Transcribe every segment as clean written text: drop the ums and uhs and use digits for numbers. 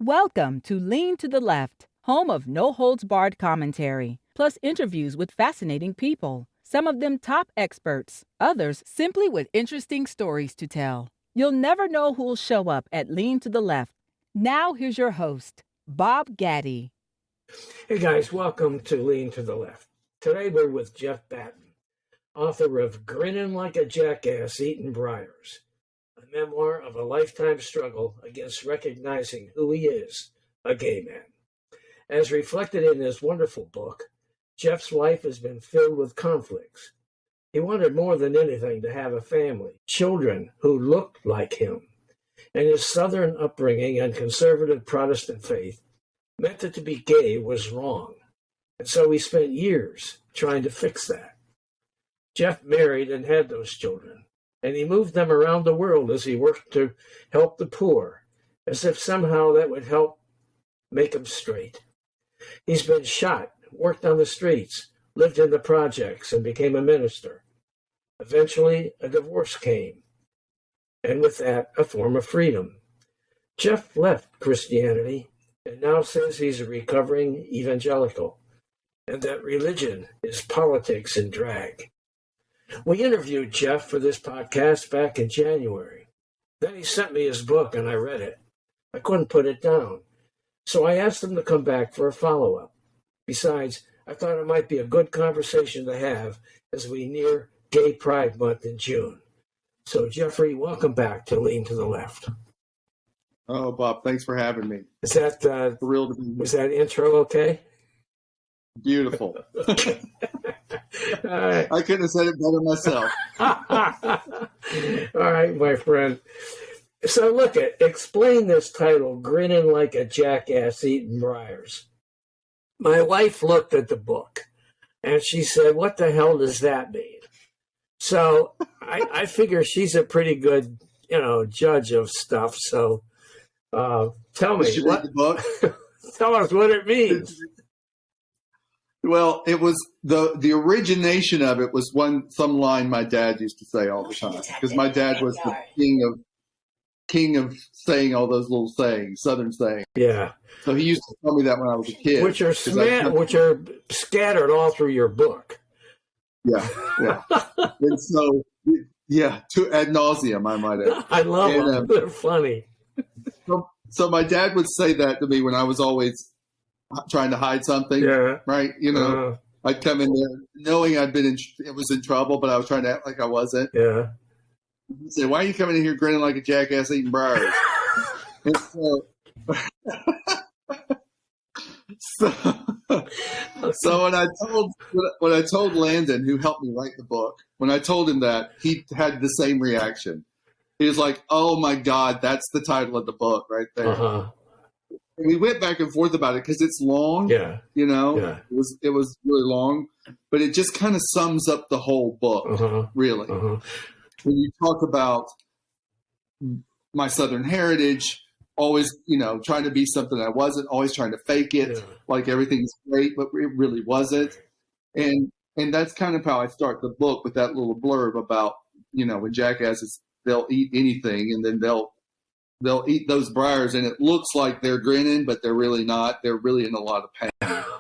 Welcome to Lean to the Left, home of no-holds-barred commentary, plus interviews with fascinating people, some of them top experts, others simply with interesting stories to tell. You'll never know who'll show up at Lean to the Left. Now here's your host, Bob Gaddy. Hey guys, welcome to Lean to the Left. Today we're with Jeff Batton, author of Grinnin Like a Jackass Eatin Briars, a memoir of a lifetime struggle against recognizing who he is, a gay man. As reflected in this wonderful book, Jeff's life has been filled with conflicts. He wanted more than anything to have a family, children who looked like him, and his Southern upbringing and conservative Protestant faith meant that to be gay was wrong. And so he spent years trying to fix that. Jeff married and had those children, and he moved them around the world as he worked to help the poor, as if somehow that would help make him straight. He's been shot, worked on the streets, lived in the projects, and became a minister. Eventually, a divorce came, and with that, a form of freedom. Jeff left Christianity and now says he's a recovering evangelical, and that religion is politics in drag. We interviewed Jeff for this podcast back in January. Then he sent me his book, and I read it. I couldn't put it down, so I asked him to come back for a follow-up. Besides, I thought it might be a good conversation to have as we near Gay Pride Month in June. So, Jeffrey, welcome back to Lean to the Left. Oh, Bob, thanks for having me. Is that Thrilled to be here. was that intro okay? Beautiful. All right. I couldn't have said it better myself. All right, my friend. So look, explain this title, Grinnin Like a Jackass Eatin Briars. My wife looked at the book and she said, what the hell does that mean? So I figure she's a pretty good, judge of stuff. So tell me, Did you read the book? Tell us what it means. Well, it was the origination of it was some line my dad used to say all the time, because my dad was the king of saying all those little sayings, Southern sayings. Yeah. So he used to tell me that when I was a kid, which are scattered all through your book. Yeah. And so, to ad nauseum, I might add. I love them. They're funny. So my dad would say that to me when I was always trying to hide something. Yeah. Right. I'd come in there knowing it was in trouble, but I was trying to act like I wasn't. Yeah. He'd say, "Why are you coming in here grinning like a jackass eating briars?" And so when I told Landon, who helped me write the book, when I told him that, he had the same reaction. He was like, "Oh my God, that's the title of the book right there." Uh-huh. And we went back and forth about it because it's long. Yeah. Yeah. It was really long, but it just kind of sums up the whole book. Uh-huh. Really. Uh-huh. When you talk about my Southern heritage, always, trying to be something I wasn't, always trying to fake it, like everything's great, but it really wasn't. And that's kind of how I start the book, with that little blurb about, when jackasses, they'll eat anything, and then they'll eat those briars, and it looks like they're grinning, but they're really not. They're really in a lot of pain.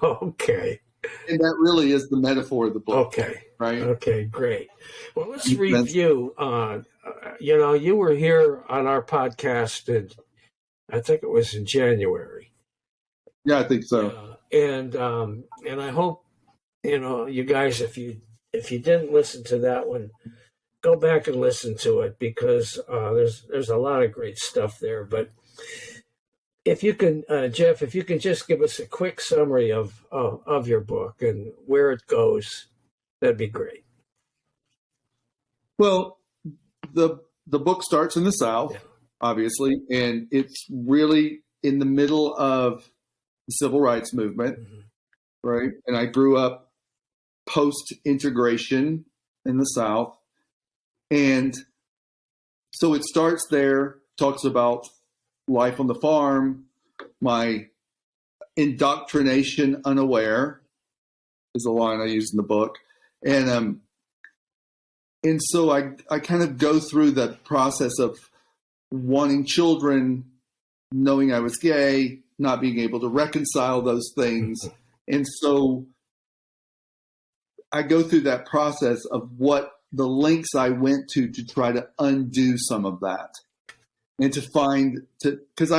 Okay. And that really is the metaphor of the book. Okay. Right? Okay, great. Well, let's review. You were here on our podcast, and I think it was in January. Yeah, I think so. And I hope, you guys, if you didn't listen to that one, go back and listen to it, because there's a lot of great stuff there. But if you can, Jeff, if you can just give us a quick summary of your book and where it goes, that'd be great. Well, the book starts in the South, obviously, and it's really in the middle of the civil rights movement, right? And I grew up post-integration in the South. And so it starts there, talks about life on the farm, my indoctrination unaware is a line I use in the book. And so I kind of go through the process of wanting children knowing I was gay, not being able to reconcile those things. And so I go through that process of what the lengths I went to try to undo some of that. And because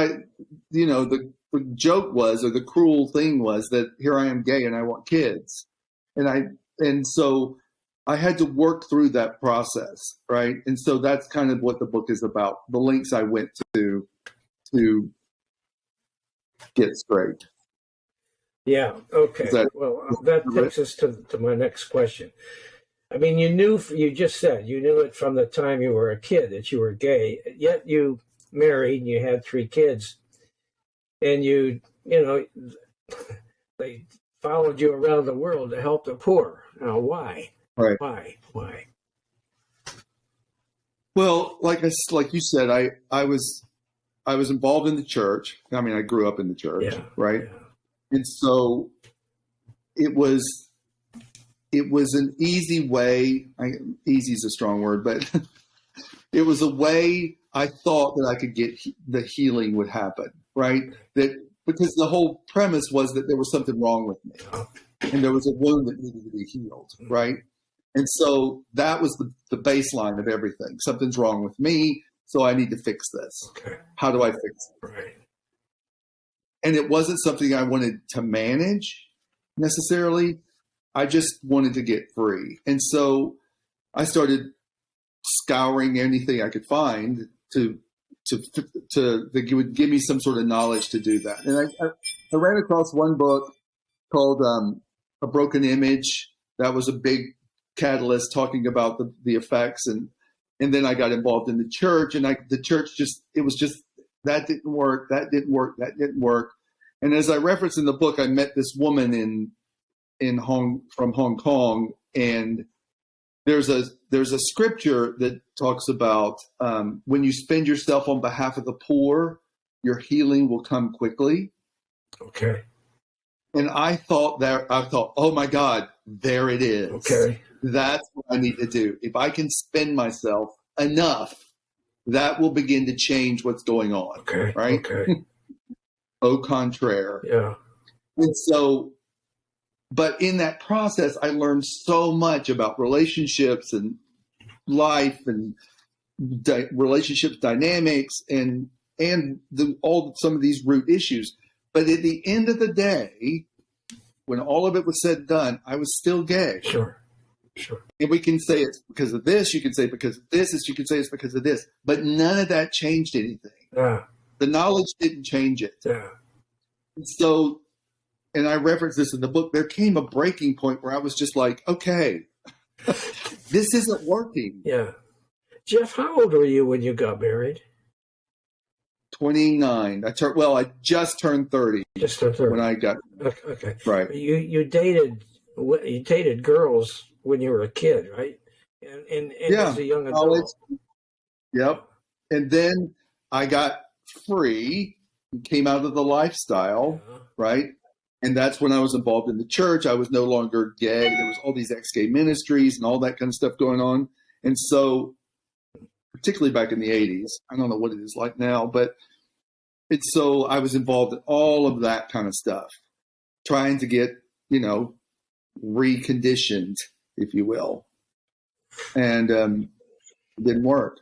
the joke was, or the cruel thing was, that here I am gay and I want kids. And so I had to work through that process, right? And so that's kind of what the book is about, the lengths I went to get straight. Yeah, okay. That takes us to my next question. I mean, you just said you knew it from the time you were a kid that you were gay, yet you married and you had 3 kids, and they followed you around the world to help the poor. Now, why? Right. Why? Well, like you said, I was involved in the church. I mean, I grew up in the church, right? Yeah. And so it was an easy way. Easy is a strong word, but it was a way I thought that I could get the healing would happen, right? Because the whole premise was that there was something wrong with me, and there was a wound that needed to be healed, right? And so that was the baseline of everything. Something's wrong with me, so I need to fix this. Okay. How do I fix it? Right. And it wasn't something I wanted to manage necessarily. I just wanted to get free. And so I started scouring anything I could find that would give me some sort of knowledge to do that. And I ran across one book called A Broken Image. That was a big catalyst talking about the effects. And then I got involved in the church, and the church it was just, that didn't work. That didn't work. That didn't work. And as I referenced in the book, I met this woman from Hong Kong, and there's a scripture that talks about when you spend yourself on behalf of the poor, your healing will come quickly. Okay. And I thought, oh my God, there it is. Okay. That's what I need to do. If I can spend myself enough, that will begin to change what's going on. Okay. Right? Okay. Au contraire. Yeah. And so, but in that process, I learned so much about relationships and life and relationships dynamics and some of these root issues. But at the end of the day, when all of it was said and done, I was still gay. Sure. And we can say it's because of this. You can say because of this. You can say it's because of this. But none of that changed anything. Yeah. The knowledge didn't change it. Yeah. And so, and I reference this in the book, there came a breaking point where I was just like, okay, this isn't working. Yeah. Jeff, how old were you when you got married? 29. I just turned 30. Just turned 30. When I got okay. Right. You dated girls when you were a kid, right? And as a young adult. Yep. And then I got free and came out of the lifestyle, right? And that's when I was involved in the church. I was no longer gay. There was all these ex-gay ministries and all that kind of stuff going on. And so, particularly back in the 80s, I don't know what it is like now, but so I was involved in all of that kind of stuff, trying to get, reconditioned, if you will. And it didn't work.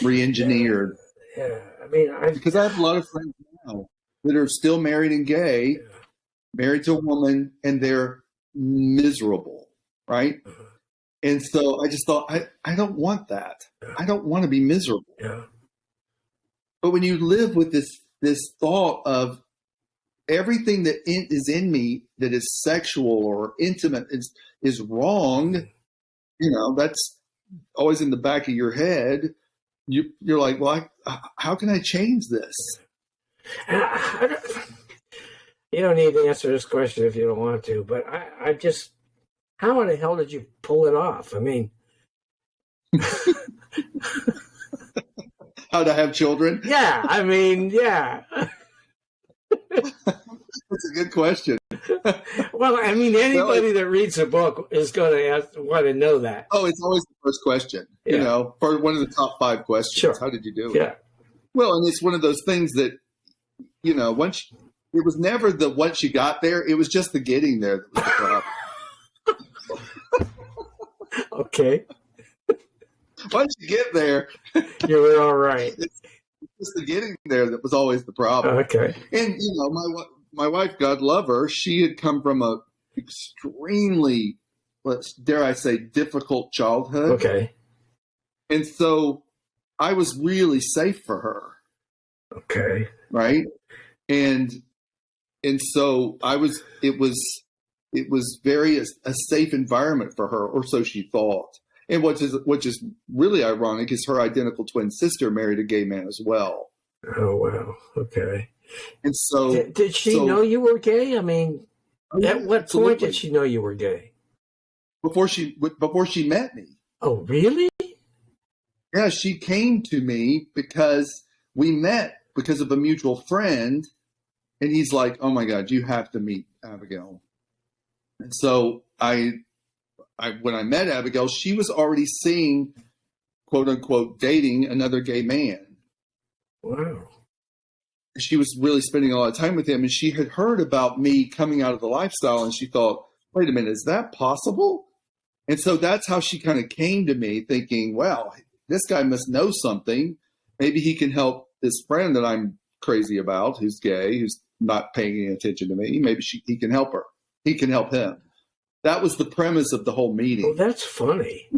Re-engineered. Yeah. I mean, because I have a lot of friends now that are still married and gay, married to a woman, and they're miserable, right? Uh-huh. And so I just thought, I don't want that. Yeah. I don't want to be miserable. Yeah. But when you live with this thought of everything that is in me that is sexual or intimate is wrong, that's always in the back of your head. You're like, well, how can I change this? You don't need to answer this question if you don't want to, but I just, how in the hell did you pull it off? I mean, how to have children? Yeah, I mean, yeah. That's a good question. Well, I mean, anybody that reads a book is going to want to know that. Oh, it's always the first question. For one of the top 5 questions. Sure. How did you do it? Yeah. Well, and it's one of those things that, it was never the once you got there, it was just the getting there that was the problem. Okay. Once you get there, you were all right. It's just the getting there that was always the problem. Okay. And, my wife, God love her, she had come from a extremely, dare I say, difficult childhood. Okay. And so I was really safe for her. Okay. Right. And so it was very a safe environment for her, or so she thought. And which is really ironic is her identical twin sister married a gay man as well. Oh, wow. Okay. And so did she know you were gay? I mean, at what absolutely. point did she know you were gay? Before she met me. Oh, really? Yeah, she came to me because we met because of a mutual friend, and he's like, "Oh my God, you have to meet Abigail." And so when I met Abigail, she was already seeing, quote unquote, dating another gay man. Wow. She was really spending a lot of time with him, and she had heard about me coming out of the lifestyle, and she thought, wait a minute, is that possible? And so that's how she kind of came to me, thinking, well, this guy must know something. Maybe he can help this friend that I'm crazy about, who's gay, who's not paying any attention to me. Maybe he can help her. He can help him. That was the premise of the whole meeting. Well, that's funny.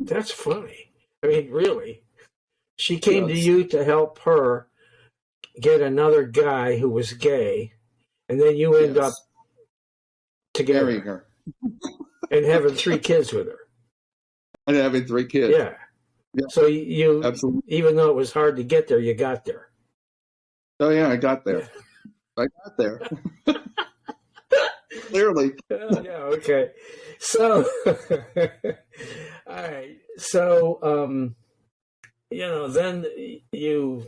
That's funny. I mean, really. She came to you to help her get another guy who was gay, and then you end up together. Marrying her. And having 3 kids with her. And having 3 kids. Yeah. So you, absolutely, even though it was hard to get there, you got there. Oh, yeah, I got there. I got there. Clearly. Yeah, okay. So, all right. So, then you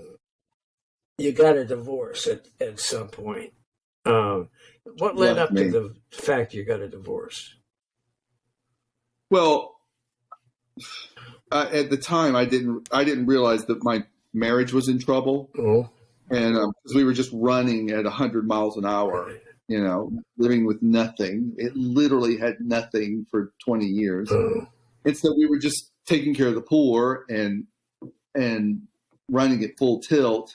got a divorce at some point. What led up to the fact you got a divorce? Well, at the time, I didn't realize that my marriage was in trouble. Oh. And because we were just running at 100 miles an hour, living with nothing. It literally had nothing for 20 years. Oh. And so we were just taking care of the poor and running at full tilt.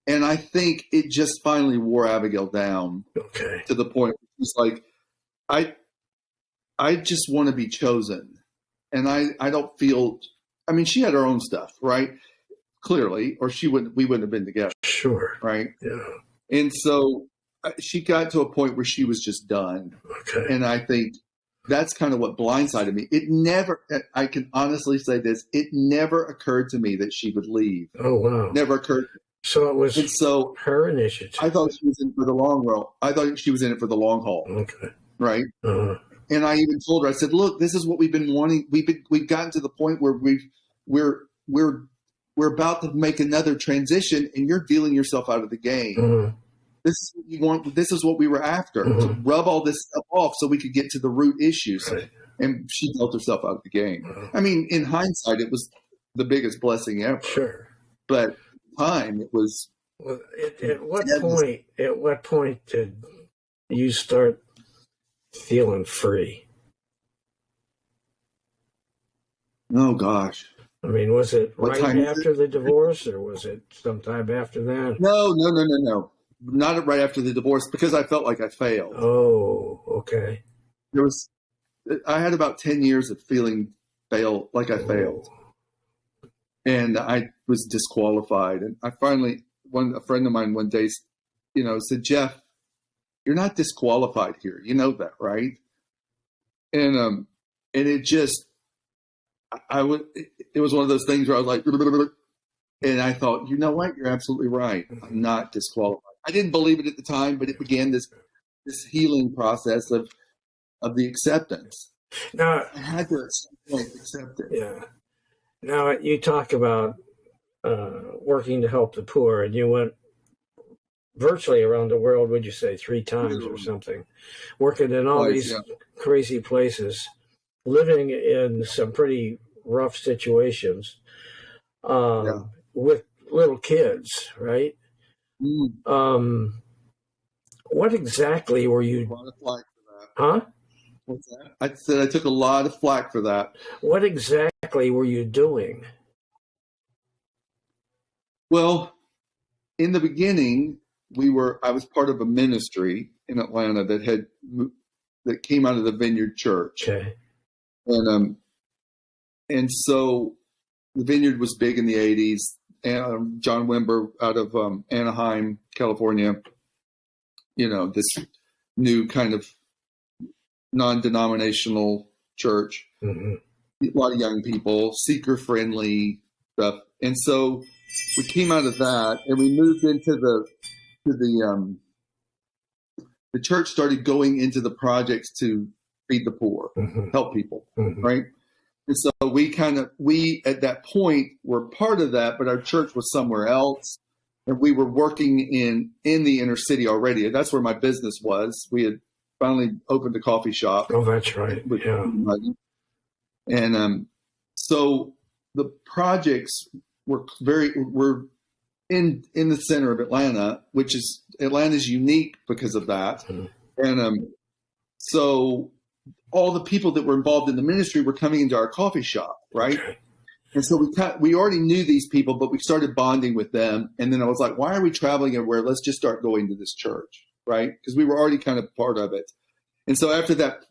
And I think it just finally wore Abigail down. Okay. To the point where it's like, I just want to be chosen. And I don't feel, I mean, she had her own stuff, right? Clearly, or we wouldn't have been together. Sure. Right. Yeah. And so she got to a point where she was just done. Okay. And I think that's kind of what blindsided me. I can honestly say this, it never occurred to me that she would leave. Oh, wow. Never occurred. So it was her initiative. I thought she was in for the long haul. I thought she was in it for the long haul. Okay. Right. Uh-huh. And I even told her, I said, look, this is what we've been wanting. We've gotten to the point where we're about to make another transition, and you're dealing yourself out of the game. Uh-huh. This is what you want. This is what we were after, uh-huh, to rub all this stuff off so we could get to the root issues. Right. And she dealt herself out of the game. Uh-huh. I mean, in hindsight, it was the biggest blessing ever. Sure. But at the time, it was. Well, at what point did you start feeling free? Oh gosh. I mean, was it What right after the divorce, or was it sometime after that? No. Not right after the divorce, because I felt like I failed. Oh, okay. I had about 10 years of feeling like I failed. And I was disqualified. And I finally, a friend of mine one day, said, Jeff, you're not disqualified here. You know that, right? And it just, it was one of those things where I was like, and I thought, you know what? You're absolutely right. I'm not disqualified. I didn't believe it at the time, but it began this healing process of the acceptance. Now, I had to accept it. Yeah. Now, you talk about working to help the poor, and you went virtually around the world, would you say, 3 times or something, working in all these crazy places, living in some pretty rough situations with little kids kids, right? What exactly were A you? lot of flack for that. Huh? What's that? I said I took a lot of flack for that. What exactly were you doing? Well, in the beginning, I was part of a ministry in Atlanta that came out of the Vineyard Church. Okay. And so the Vineyard was big in the 80s. And John Wimber out of Anaheim, California, this new kind of non-denominational church. Mm-hmm. A lot of young people, seeker-friendly stuff. And so we came out of that and we moved into the church started going into the projects to feed the poor, Mm-hmm. help people, Mm-hmm. right? And so we at that point were part of that, but our church was somewhere else. And we were working in the inner city already. And that's where my business was. We had finally opened a coffee shop. Oh, that's right. Yeah. And so the projects were in the center of Atlanta, which is Atlanta's unique because of that. Mm-hmm. And so all the people that were involved in the ministry were coming into our coffee shop, right? Okay. And so we already knew these people, but we started bonding with them. And then I was like, why are we traveling everywhere? Let's just start going to this church, right? Because we were already kind of part of it. And so after that,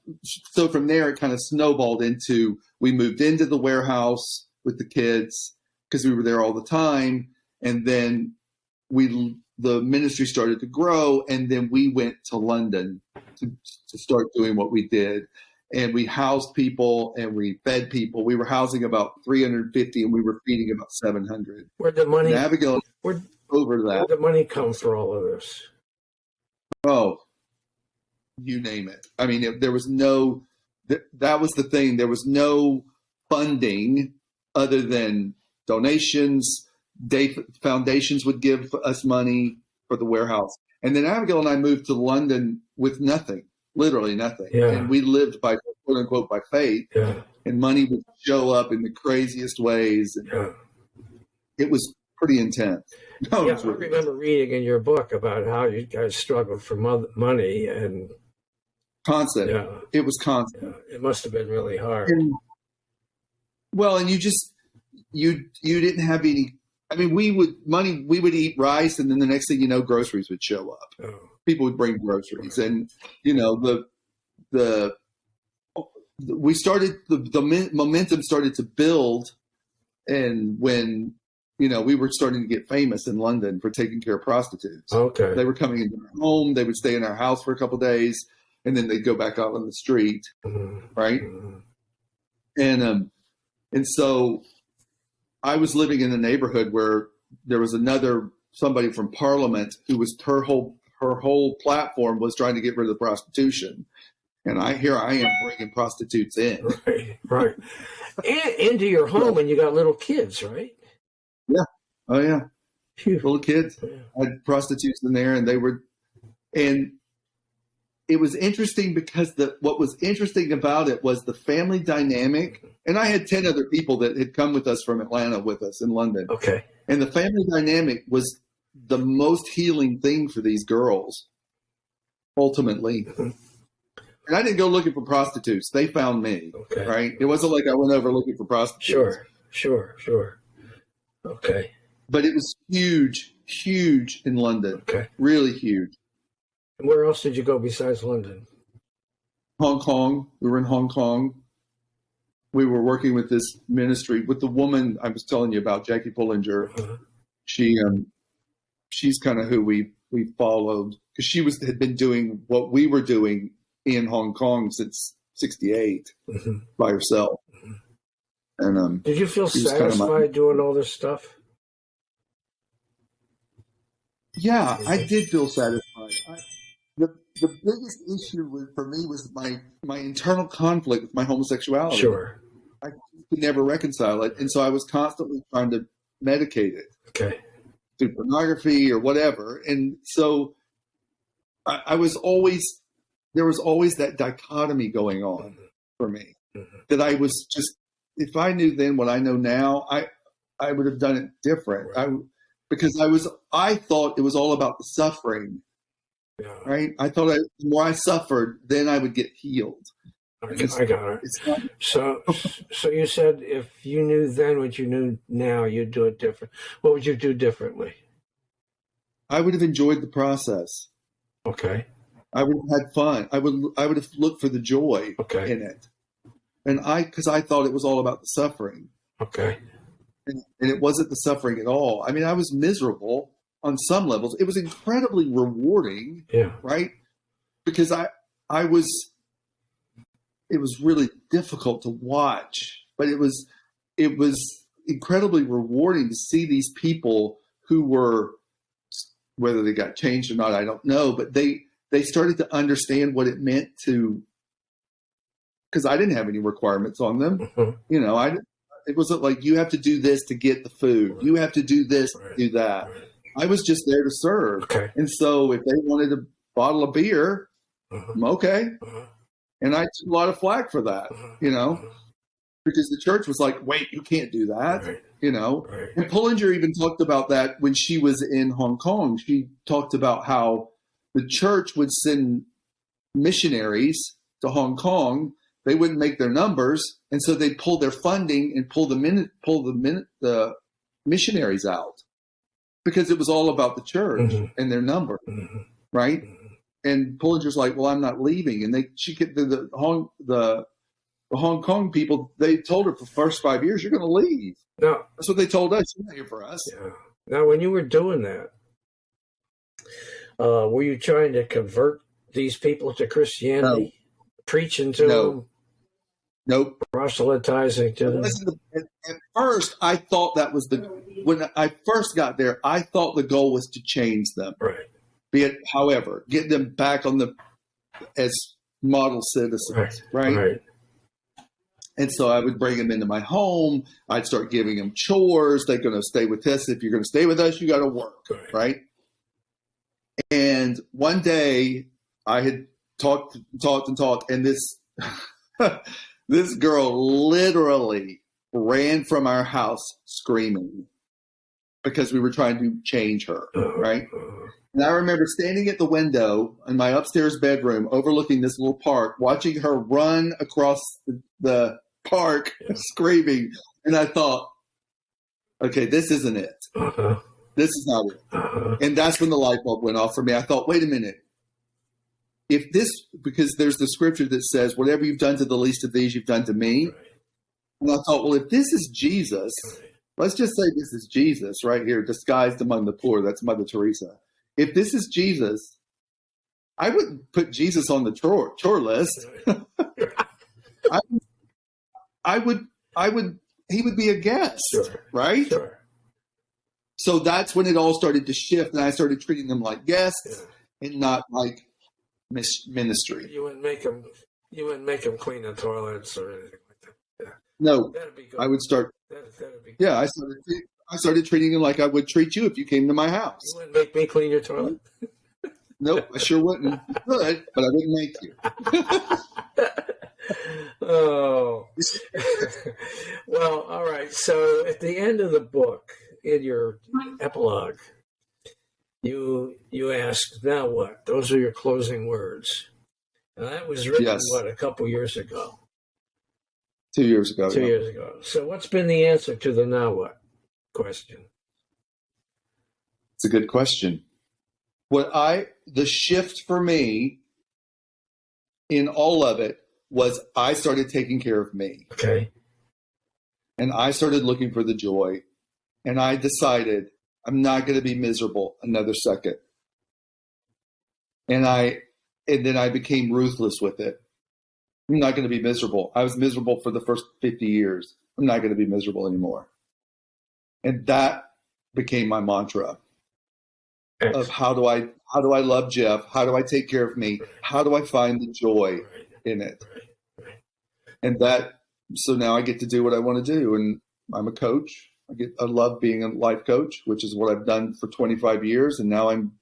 so from there, it kind of snowballed into, we moved into the warehouse with the kids because we were there all the time. And then the ministry started to grow. And then we went to London to start doing what we did. And we housed people and we fed people. We were housing about 350 and we were feeding about 700. Where'd the money? Abigail over that. Where'd the money come for all of this? Oh, you name it. I mean, there was no. That was the thing. There was no funding other than donations. Foundations would give us money for the warehouse, and then Abigail and I moved to London with nothing. Literally nothing. Yeah. And we lived by, quote unquote, by faith. Yeah. And money would show up in the craziest ways. And Yeah. it was pretty intense. No, Yeah, I remember reading in your book about how you guys struggled for money, and constant. yeah, It was constant. yeah, it must have been really hard. And you didn't have any. I mean, we would eat rice, and then the next thing you know, groceries would show up. Oh. People would bring groceries, and the momentum started to build, and when we were starting to get famous in London for taking care of prostitutes. Okay. They were coming into our home. They would stay in our house for a couple of days, and then they'd go back out on the street, right? And so I was living in a neighborhood where there was somebody from Parliament who was her whole platform was trying to get rid of the prostitution. And here I am bringing prostitutes in. Right. And into your home, and you got little kids, right? Yeah. Oh, yeah. Phew. Little kids. Yeah. I had prostitutes in there, and it was interesting because what was interesting about it was the family dynamic. And I had 10 other people that had come with us from Atlanta with us in London. Okay. And the family dynamic was the most healing thing for these girls, ultimately. And I didn't go looking for prostitutes. They found me, Okay. right? It wasn't like I went over looking for prostitutes. Sure. Okay. But it was huge in London. Okay. Really huge. And where else did you go besides London? Hong Kong. We were in Hong Kong. We were working with this ministry with the woman I was telling you about, Jackie Pullinger. Uh-huh. She's kind of who we followed because she had been doing what we were doing in Hong Kong since '68 by herself. And did you feel satisfied doing all this stuff? Yeah, I did feel satisfied. The biggest issue for me was my internal conflict with my homosexuality. Sure. I could never reconcile it, and so I was constantly trying to medicate it. Okay. Through pornography or whatever. And so there was always that dichotomy going on for me that I was just, if I knew then what I know now, I would have done it different. Right. because I thought it was all about the suffering, right? I thought the more I suffered, then I would get healed. I got it. So you said if you knew then what you knew now, you'd do it different. What would you do differently? I would have enjoyed the process. Okay. I would have had fun. I would have looked for the joy in it. And because I thought it was all about the suffering. Okay. And it wasn't the suffering at all. I mean, I was miserable on some levels. It was incredibly rewarding. Yeah. Right? Because it was really difficult to watch, but it was incredibly rewarding to see these people who were, whether they got changed or not, I don't know, but they started to understand what it meant to, because I didn't have any requirements on them. Mm-hmm. You know, it wasn't like you have to do this to get the food. Right. You have to do this to do that. Right. I was just there to serve. Okay. And so if they wanted a bottle of beer, I'm okay. And I took a lot of flack for that, you know, because the church was like, wait, you can't do that, you know. And Pullinger even talked about that when she was in Hong Kong. She talked about how the church would send missionaries to Hong Kong. They wouldn't make their numbers, and so they'd pull their funding and pull the missionaries out because it was all about the church and their number, right? And Pullinger's like, well, I'm not leaving. And the Hong Kong people, they told her for the first 5 years, you're going to leave. No. That's what they told us. You're not here for us. Yeah. Now, when you were doing that, were you trying to convert these people to Christianity? No. Preaching to them? Nope. Proselytizing to them? At first, I thought that was when I first got there, I thought the goal was to change them. Right. However, get them back as model citizens, right? And so I would bring them into my home. I'd start giving them chores. They're going to stay with us. If you're going to stay with us, you got to work, right? And one day I had talked, and this girl literally ran from our house screaming because we were trying to change her, right? And I remember standing at the window in my upstairs bedroom overlooking this little park, watching her run across the park screaming. And I thought, okay, this isn't it. This is not it. And that's when the light bulb went off for me. I thought, wait a minute. Because there's the scripture that says, whatever you've done to the least of these, you've done to me. Right. And I thought, well, if this is Jesus, let's just say this is Jesus right here, disguised among the poor. That's Mother Teresa. If this is Jesus, I wouldn't put Jesus on the chore list. He would be a guest, right? Sure. So that's when it all started to shift, and I started treating them like guests and not like ministry. You wouldn't make them clean the toilets or anything like that. Yeah. No, I would start. That'd be good. Yeah, I started treating them like I would treat you if you came to my house. You wouldn't make me clean your toilet? Nope, I sure wouldn't. I could, but I wouldn't make you. Oh. Well, all right. So at the end of the book, in your epilogue, you ask, now what? Those are your closing words. And that was written, a couple years ago? 2 years ago. 2 years ago. So what's been the answer to the now what question? It's a good question. The shift for me in all of it was I started taking care of me. Okay. And I started looking for the joy. And I decided I'm not going to be miserable another second. And then I became ruthless with it. I'm not going to be miserable. I was miserable for the first 50 years. I'm not going to be miserable anymore. And that became my mantra of how do I love Jeff? How do I take care of me? How do I find the joy in it? And so now I get to do what I want to do. And I'm a coach. I love being a life coach, which is what I've done for 25 years. And now I'm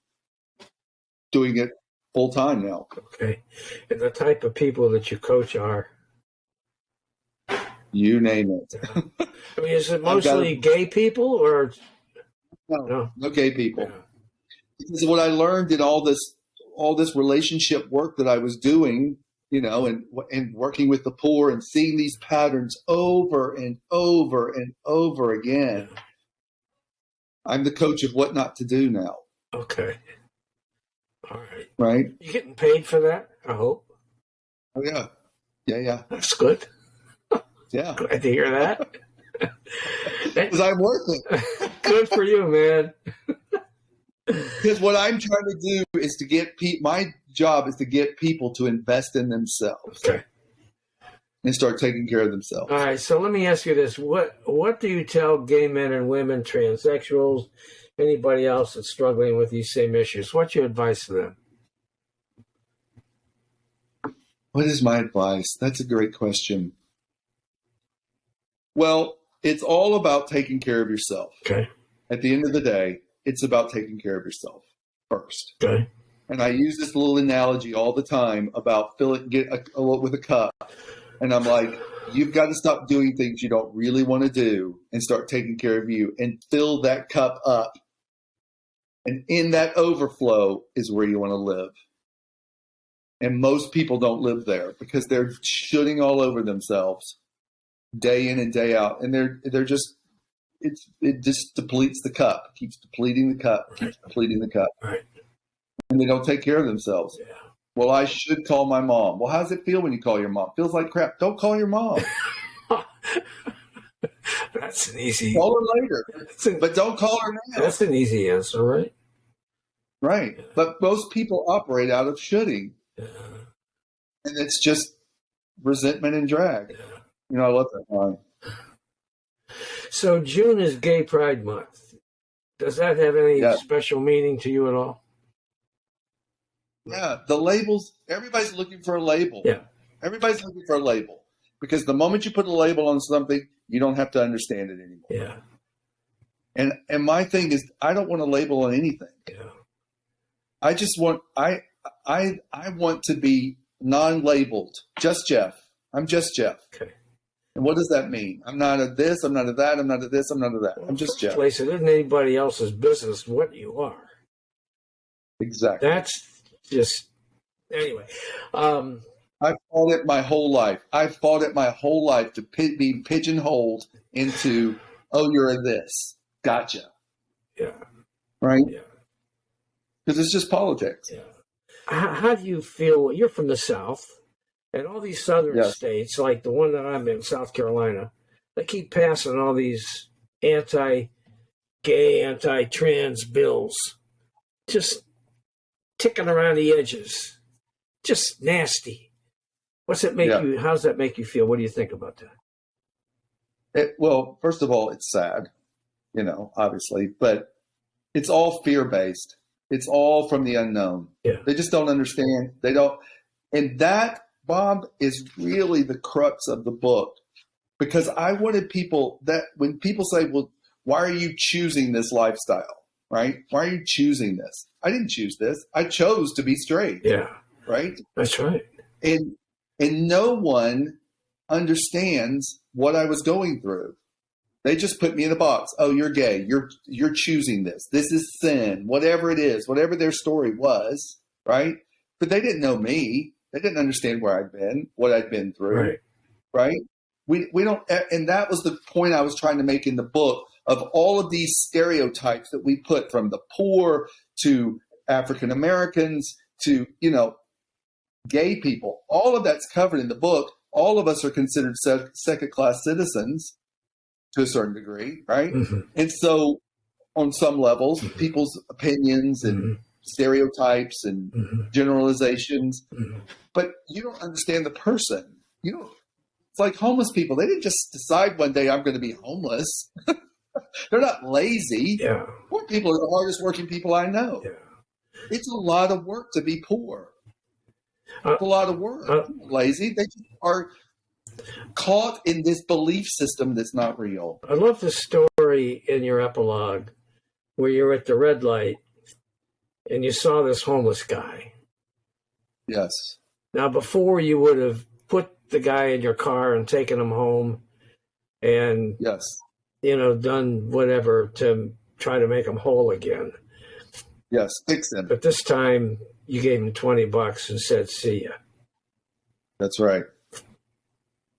doing it full time now. Okay. And the type of people that you coach are? You name it. I mean, is it mostly gay people or? No gay people. Yeah. Because what I learned in all this relationship work that I was doing, and working with the poor and seeing these patterns over and over and over again. Yeah. I'm the coach of what not to do now. Okay. All right. Right? You getting paid for that, I hope? Oh, yeah. Yeah. That's good. Yeah. Glad to hear that. Because I'm worth it. Good for you, man. Because what I'm trying to do is to get my job is to get people to invest in themselves. Okay. And start taking care of themselves. All right, so let me ask you this. What do you tell gay men and women, transsexuals, anybody else that's struggling with these same issues? What's your advice to them? What is my advice? That's a great question. Well, it's all about taking care of yourself. Okay. At the end of the day, it's about taking care of yourself first. Okay. And I use this little analogy all the time about get with a cup. And I'm like, you've got to stop doing things you don't really want to do and start taking care of you and fill that cup up. And in that overflow is where you want to live. And most people don't live there because they're shooting all over themselves day in and day out. And they're just, it just depletes the cup, keeps depleting the cup, keeps depleting the cup. Right. And they don't take care of themselves. Yeah. Well, I should call my mom. Well, how does it feel when you call your mom? Feels like crap. Don't call your mom. That's an easy. Call her later, but don't call her now. That's an easy answer, right? Right. Yeah. But most people operate out of shooting. Yeah. And it's just resentment and drag. Yeah. I love that line. So June is Gay Pride Month. Does that have any special meaning to you at all? Yeah, the labels, everybody's looking for a label. Yeah. Everybody's looking for a label. Because the moment you put a label on something, you don't have to understand it anymore. Yeah. And my thing is, I don't want a label on anything. Yeah. I just want, I want to be non-labeled. Just Jeff. I'm just Jeff. Okay. And what does that mean? I'm not a this, I'm not a that, I'm not a this, I'm not a that. I'm just Jeff. Place, it isn't anybody else's business what you are. Exactly. That's just, anyway. I've fought it my whole life. I've fought it my whole life to be pigeonholed into, oh, you're a this. Gotcha. Yeah. Right? Yeah. Because it's just politics. Yeah. How do you feel? You're from the South, and all these southern states, like the one that I'm in, South Carolina, they keep passing all these anti-gay, anti-trans bills, just ticking around the edges, just nasty. What's that make you? How does that make you feel? What do you think about that? Well, first of all, it's sad, obviously, but it's all fear-based. It's all from the unknown. Yeah. They just don't understand. They don't. And that, Bob, is really the crux of the book. Because I wanted people that when people say, well, why are you choosing this lifestyle? Right? Why are you choosing this? I didn't choose this. I chose to be straight. Yeah. Right? That's right. And no one understands what I was going through. They just put me in a box. Oh, you're gay. You're choosing this. This is sin. Whatever it is, whatever their story was, right? But they didn't know me. They didn't understand where I'd been, what I'd been through, right? We don't, and that was the point I was trying to make in the book of all of these stereotypes that we put from the poor to African Americans to gay people. All of that's covered in the book. All of us are considered second-class citizens. To a certain degree, right? Mm-hmm. And so on some levels, people's opinions and stereotypes and generalizations, but you don't understand the person. It's like homeless people. They didn't just decide one day, I'm going to be homeless. They're not lazy. Yeah. Poor people are the hardest working people I know. Yeah. It's a lot of work to be poor. It's a lot of work. Lazy. They just are caught in this belief system that's not real. I love the story in your epilogue where you're at the red light and you saw this homeless guy. Yes. Now, before you would have put the guy in your car and taken him home and, done whatever to try to make him whole again. Yes, fix him. But this time you gave him $20 and said, "See ya." That's right.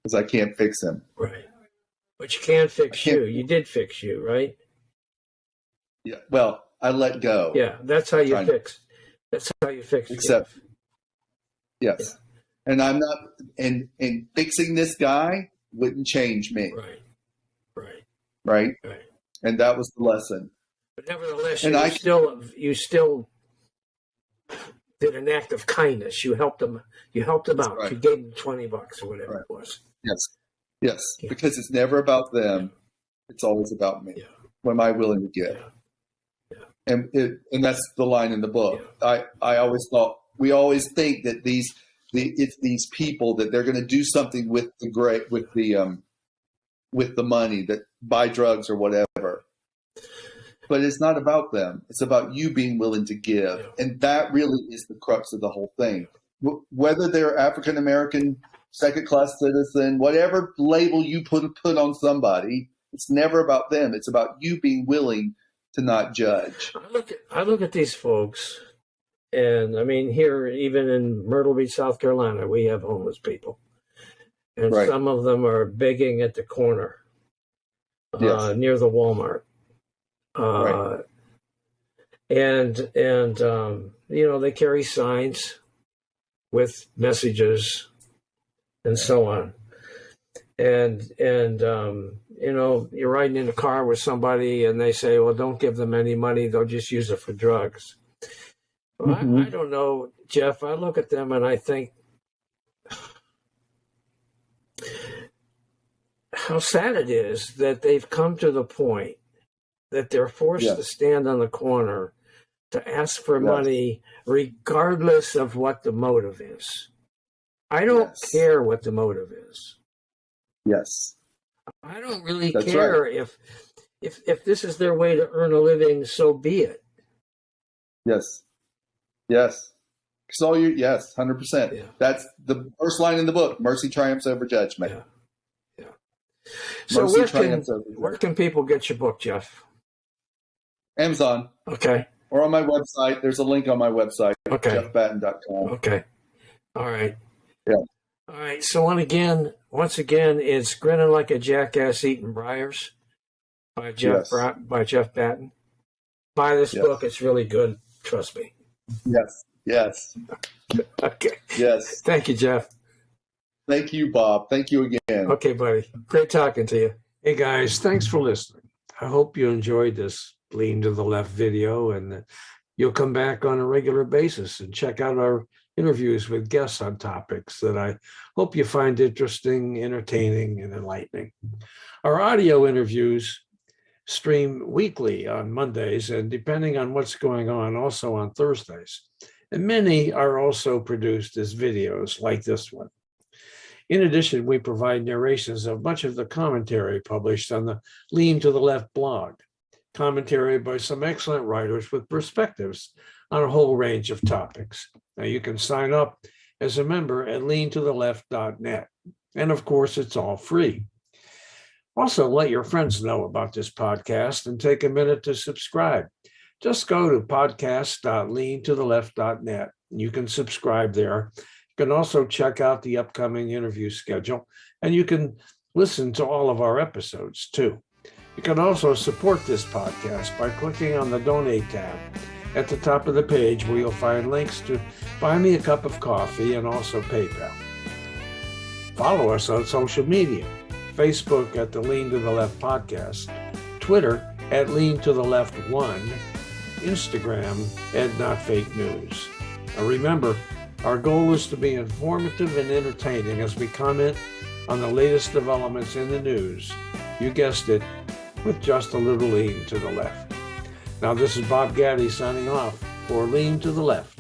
Because I can't fix him. Right. But you can fix you. You did fix you, right? Yeah. Well, I let go. Yeah, that's how you fix. That's how you fix. Except, yes. Yeah. And I'm not. And fixing this guy wouldn't change me. Right. Right. Right. Right. And that was the lesson. But nevertheless, and you still did an act of kindness. You helped him. You helped him out. Right. You gave him $20 or whatever it was. Yes. Yes. Yeah. Because it's never about them. It's always about me. Yeah. What am I willing to give? Yeah. Yeah. And that's the line in the book. Yeah. I always thought, we always think that it's these people that they're going to do something with the money, that buy drugs or whatever. But it's not about them. It's about you being willing to give. Yeah. And that really is the crux of the whole thing. Whether they're African American, second-class citizen, whatever label you put on somebody, it's never about them. It's about you being willing to not judge. I look at these folks, and I mean, here, even in Myrtle Beach, South Carolina, we have homeless people. And some of them are begging at the corner near the Walmart. And they carry signs with messages and so on. And you're riding in a car with somebody and they say, well, don't give them any money. They'll just use it for drugs. Well, I don't know, Jeff. I look at them and I think, how sad it is that they've come to the point that they're forced to stand on the corner to ask for money regardless of what the motive is. I don't care what the motive is. Yes. I don't really care if this is their way to earn a living, so be it. Yes. Yes. 100%. Yeah. That's the first line in the book. Mercy triumphs over judgment. Yeah. So where can people get your book, Jeff? Amazon. Okay. Or on my website. There's a link on my website. Okay. jeffbatton.com. Okay. All right. Yeah. All right. So once again, it's Grinnin Like a Jackass Eatin Briars by Jeff Batton. Buy this book. It's really good. Trust me. Yes. Yes. Okay. Yes. Thank you, Jeff. Thank you, Bob. Thank you again. Okay, buddy. Great talking to you. Hey, guys. Thanks for listening. I hope you enjoyed this Lean to the Left video, and you'll come back on a regular basis and check out our interviews with guests on topics that I hope you find interesting, entertaining, and enlightening. Our audio interviews stream weekly on Mondays, and depending on what's going on, also on Thursdays. And many are also produced as videos like this one. In addition, we provide narrations of much of the commentary published on the Lean to the Left blog, commentary by some excellent writers with perspectives on a whole range of topics. Now, you can sign up as a member at leantotheleft.net. And of course, it's all free. Also, let your friends know about this podcast and take a minute to subscribe. Just go to podcast.leantotheleft.net. You can subscribe there. You can also check out the upcoming interview schedule, and you can listen to all of our episodes too. You can also support this podcast by clicking on the Donate tab at the top of the page, where you'll find links to buy me a cup of coffee and also PayPal. Follow us on social media. Facebook at the Lean to the Left Podcast, Twitter at Lean to the Left 1, Instagram at Not Fake News. Now remember, our goal is to be informative and entertaining as we comment on the latest developments in the news. You guessed it, with just a little lean to the left. Now this is Bob Gaddy signing off for Lean to the Left.